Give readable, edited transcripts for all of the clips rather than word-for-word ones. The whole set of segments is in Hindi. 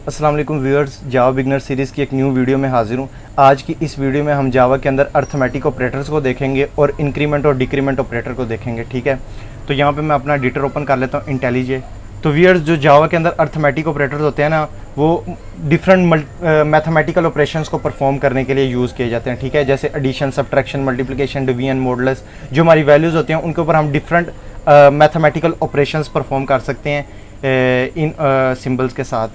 अस्सलाम वालेकुम व्यूअर्स, जावा बिगनर सीरीज़ की एक न्यू वीडियो में हाजिर हूँ। आज की इस वीडियो में हम जावा के अंदर अर्थमेटिक ऑपरेटर्स को देखेंगे और इंक्रीमेंट और डिक्रीमेंट ऑपरेटर को देखेंगे। ठीक है, तो यहाँ पे मैं अपना एडिटर ओपन कर लेता हूँ, इंटेलीजे। तो व्यूअर्स, जो जावा के अंदर अर्थमेटिक ऑपरेटर्स होते हैं ना, वो डिफरेंट मैथमेटिकल ऑपरेशंस को परफॉर्म करने के लिए यूज़ किए जाते हैं। ठीक है, जैसे addition, subtraction, multiplication, division, modulus, जो हमारी वैल्यूज़ होती हैं उनके ऊपर हम डिफरेंट मैथमेटिकल ऑपरेशंस परफॉर्म कर सकते हैं इन सिंबल्स के साथ,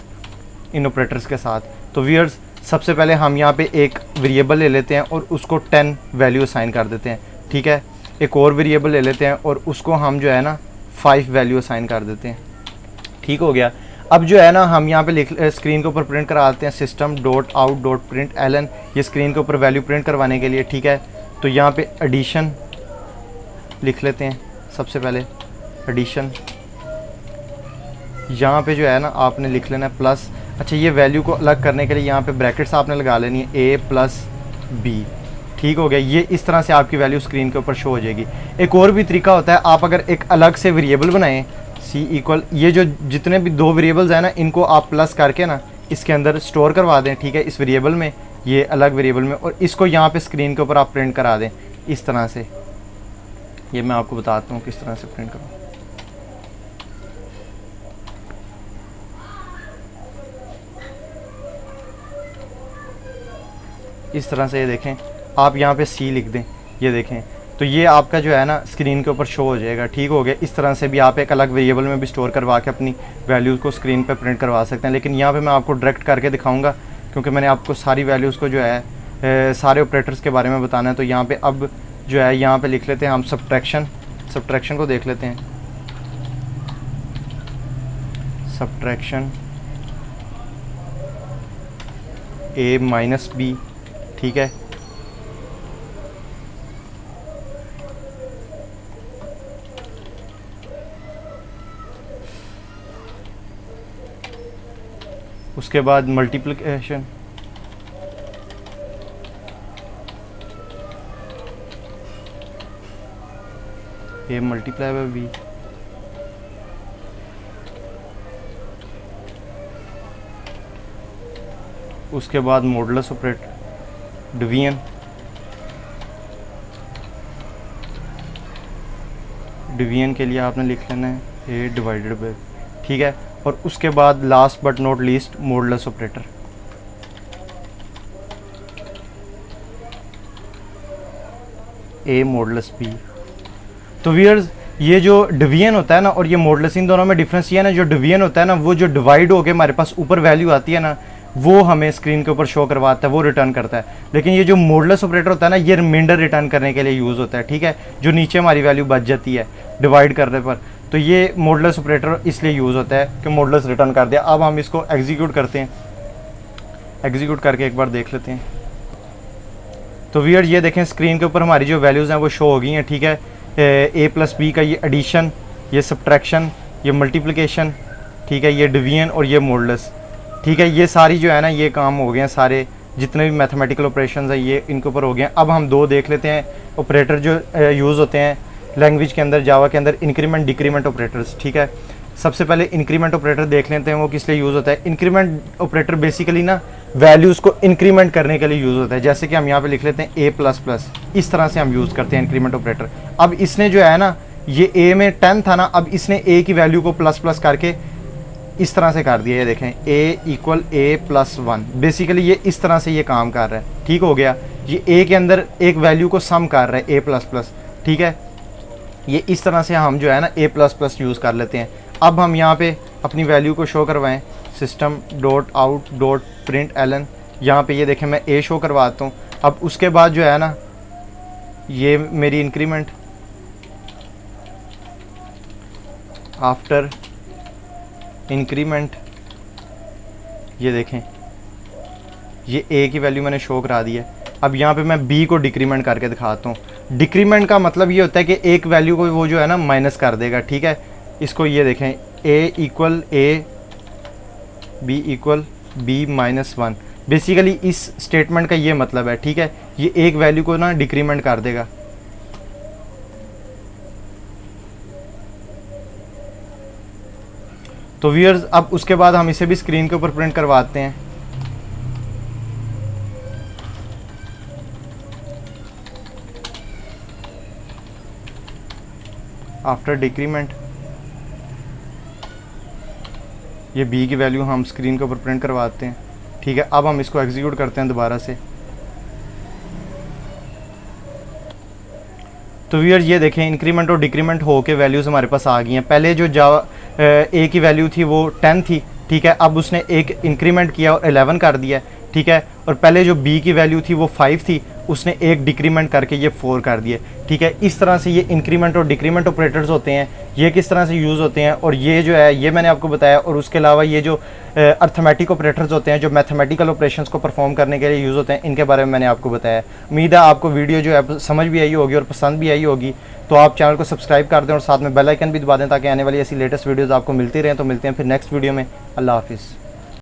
इन ऑपरेटर्स के साथ। तो व्यूअर्स, सबसे पहले हम यहाँ पे एक वेरिएबल ले लेते हैं और उसको 10 वैल्यू असाइन कर देते हैं। ठीक है, एक और वेरिएबल ले लेते हैं और उसको हम जो है ना 5 वैल्यू असाइन कर देते हैं। ठीक हो गया। अब जो है ना हम यहाँ पे स्क्रीन के ऊपर प्रिंट करा देते हैं system dot out dot print ln, ये स्क्रीन के ऊपर वैल्यू प्रिंट करवाने के लिए। ठीक है, तो यहाँ पे एडिशन लिख लेते हैं। सबसे पहले एडिशन, यहाँ पे जो है ना आपने लिख लेना है प्लस। अच्छा, ये वैल्यू को अलग करने के लिए यहाँ पे ब्रैकेट्स आपने लगा लेनी है, ए प्लस बी। ठीक हो गया, ये इस तरह से आपकी वैल्यू स्क्रीन के ऊपर शो हो जाएगी। एक और भी तरीका होता है, आप अगर एक अलग से वेरिएबल बनाएं, सी इक्वल, ये जो जितने भी दो वेरिएबल्स हैं ना, इनको आप प्लस करके ना इसके अंदर स्टोर करवा दें। ठीक है, इस वेरिएबल में, ये अलग वेरिएबल में, और इसको यहाँ पे स्क्रीन के ऊपर आप प्रिंट करा दें इस तरह से। ये मैं आपको बताता हूँ किस तरह से प्रिंट करूँ। इस तरह से ये देखें, आप यहाँ पे सी लिख दें, ये देखें, तो ये आपका जो है ना स्क्रीन के ऊपर शो हो जाएगा। ठीक हो गया। इस तरह से भी आप एक अलग वेरिएबल में भी स्टोर करवा के अपनी वैल्यूज़ को स्क्रीन पे प्रिंट करवा सकते हैं। लेकिन यहाँ पे मैं आपको डायरेक्ट करके दिखाऊंगा, क्योंकि मैंने आपको सारी वैल्यूज़ को जो है सारे ऑपरेटर्स के बारे में बताना है। तो यहाँ पर अब जो है यहाँ पर लिख लेते हैं हम सब्ट्रैक्शन को देख लेते हैं। Subtraction A minus B. ठीक है, उसके बाद multiplication, A multiply by B. उसके बाद मॉडुलस ऑपरेटर, डिवीजन के लिए आपने लिख लेना है ए डिवाइडेड बाय। ठीक है, और उसके बाद last but not least modulus operator. A modulus B. तो व्यूअर्स, ये जो डिवीजन होता है ना और ये मॉडुलस, इन दोनों में डिफरेंस ये है ना, जो डिवीजन होता है ना, वो जो डिवाइड होके हमारे पास ऊपर वैल्यू आती है ना, वो हमें स्क्रीन के ऊपर शो करवाता है, वो रिटर्न करता है। लेकिन ये जो मॉडुलस ऑपरेटर होता है ना, ये रिमाइंडर रिटर्न करने के लिए यूज़ होता है। ठीक है, जो नीचे हमारी वैल्यू बच जाती है डिवाइड करने पर, तो ये मॉडुलस ऑपरेटर इसलिए यूज़ होता है कि मॉडुलस रिटर्न कर दिया। अब हम इसको एग्जीक्यूट करते हैं, एग्जीक्यूट करके एक बार देख लेते हैं। तो व्यूअर, ये देखें स्क्रीन के ऊपर हमारी जो वैल्यूज़ हैं वो शो हो गई हैं। ठीक है, ए प्लस बी का ये एडिशन, ये सब्ट्रैक्शन, ये मल्टीप्लिकेशन, ठीक है, ये डिवीजन और ये मॉडुलस। ठीक है, ये सारी जो है ना ये काम हो गए हैं, सारे जितने भी मैथमेटिकल ऑपरेशंस हैं ये इनके ऊपर हो गए हैं। अब हम दो देख लेते हैं ऑपरेटर जो यूज़ होते हैं लैंग्वेज के अंदर, जावा के अंदर, इंक्रीमेंट डिक्रीमेंट ऑपरेटर्स। ठीक है, सबसे पहले इंक्रीमेंट ऑपरेटर देख लेते हैं, वो किस लिए यूज़ होता है। इंक्रीमेंट ऑपरेटर बेसिकली ना वैल्यूज़ को इंक्रीमेंट करने के लिए यूज़ होता है। जैसे कि हम यहाँ पे लिख लेते हैं ए प्लस प्लस, इस तरह से हम यूज़ करते हैं इंक्रीमेंट ऑपरेटर। अब इसने जो है ना, ये ए में 10 था ना, अब इसने ए की वैल्यू को प्लस प्लस करके इस तरह से कर दिया। ये देखें, A equal A plus 1, basically ये इस तरह से ये काम कर रहा है। ठीक हो गया, ये ए के अंदर एक वैल्यू को सम कर रहा है, ए प्लस प्लस। ठीक है, ये इस तरह से हम जो है ना ए प्लस प्लस यूज़ कर लेते हैं। अब हम यहाँ पे अपनी वैल्यू को शो करवाएं, system dot out dot print ln, यहाँ पे ये देखें मैं ए शो करवाता हूँ। अब उसके बाद जो है ना, ये मेरी इंक्रीमेंट, आफ्टर इंक्रीमेंट, ये देखें ये ए की वैल्यू मैंने शो करा दी है। अब यहाँ पे मैं बी को डिक्रीमेंट करके दिखाता हूँ। डिक्रीमेंट का मतलब ये होता है कि एक वैल्यू को वो जो है ना माइनस कर देगा। ठीक है, इसको ये देखें, A equal A, B equal B minus 1, basically इस स्टेटमेंट का ये मतलब है। ठीक है, ये एक वैल्यू को ना डिक्रीमेंट कर देगा। तो व्यूअर्स अब उसके बाद हम इसे भी स्क्रीन के ऊपर प्रिंट करवाते हैं। आफ्टर डिक्रीमेंट ये बी की वैल्यू हम स्क्रीन के ऊपर प्रिंट करवाते हैं। ठीक है, अब हम इसको एग्जीक्यूट करते हैं दोबारा से। तो व्यूअर्स ये देखें इंक्रीमेंट और डिक्रीमेंट हो के वैल्यूज़ हमारे पास आ गई हैं। पहले जो जावा ए की वैल्यू थी वो 10 थी, ठीक है, अब उसने एक इंक्रीमेंट किया और 11 कर दिया, ठीक है, और पहले जो बी की वैल्यू थी वो 5 थी, उसने एक डिक्रीमेंट करके ये 4 कर दिया, ठीक है। इस तरह से ये इंक्रीमेंट और डिक्रीमेंट ऑपरेटर्स होते हैं, ये किस तरह से यूज़ होते हैं, और ये जो है ये मैंने आपको बताया। और उसके अलावा ये जो अर्थमेटिक ऑपरेटर्स होते हैं जो मैथमेटिकल ऑपरेशंस को परफॉर्म करने के लिए यूज़ होते हैं, इनके बारे में मैंने आपको बताया। उम्मीद है आपको वीडियो जो है समझ भी आई होगी और पसंद भी आई होगी। तो आप चैनल को सब्सक्राइब कर दें और साथ में बेल आइकन भी दबा दें ताकि आने वाली ऐसी लेटेस्ट वीडियोज़ आपको मिलती रहें। तो मिलते हैं फिर नेक्स्ट वीडियो में। अल्लाह हाफिज़।